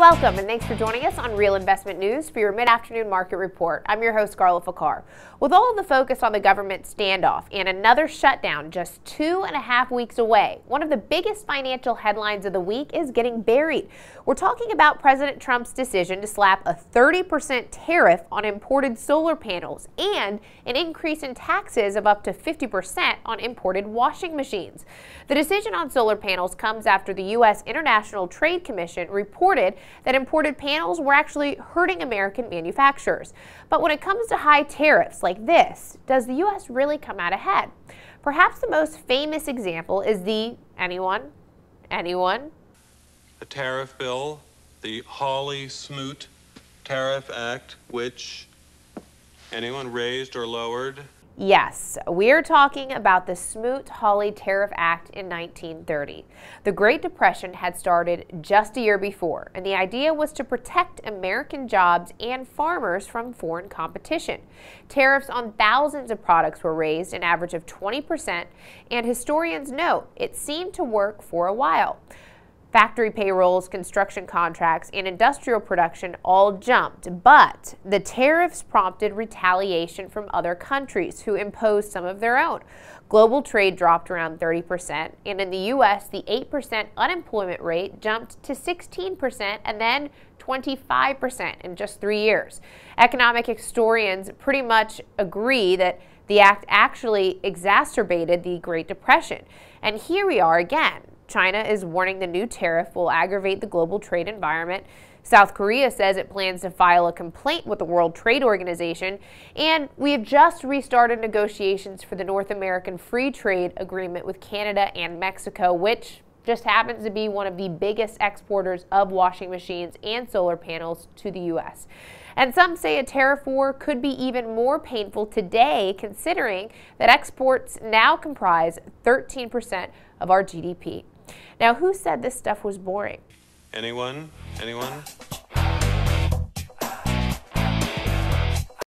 Welcome and thanks for joining us on Real Investment News for your mid-afternoon market report. I'm your host, Carla Fakar. With all of the focus on the government standoff and another shutdown just 2.5 weeks away, one of the biggest financial headlines of the week is getting buried. We're talking about President Trump's decision to slap a 30% tariff on imported solar panels and an increase in taxes of up to 50% on imported washing machines. The decision on solar panels comes after the U.S. International Trade Commission reported that imported panels were actually hurting American manufacturers. But when it comes to high tariffs like this, does the U.S. really come out ahead? Perhaps the most famous example is the, anyone? A tariff bill, the Hawley-Smoot Tariff Act, which anyone raised or lowered? Yes, we're talking about the Smoot-Hawley Tariff Act in 1930. The Great Depression had started just a year before, and the idea was to protect American jobs and farmers from foreign competition. Tariffs on thousands of products were raised, an average of 20%, and historians note it seemed to work for a while. Factory payrolls, construction contracts, and industrial production all jumped, but the tariffs prompted retaliation from other countries who imposed some of their own. Global trade dropped around 30%, and in the U.S., the 8% unemployment rate jumped to 16% and then 25% in just 3 years. Economic historians pretty much agree that the act actually exacerbated the Great Depression. And here we are again. China is warning the new tariff will aggravate the global trade environment. South Korea says it plans to file a complaint with the World Trade Organization. And we have just restarted negotiations for the North American Free Trade Agreement with Canada and Mexico, which just happens to be one of the biggest exporters of washing machines and solar panels to the U.S. And some say a tariff war could be even more painful today, considering that exports now comprise 13% of our GDP. Now, who said this stuff was boring? Anyone?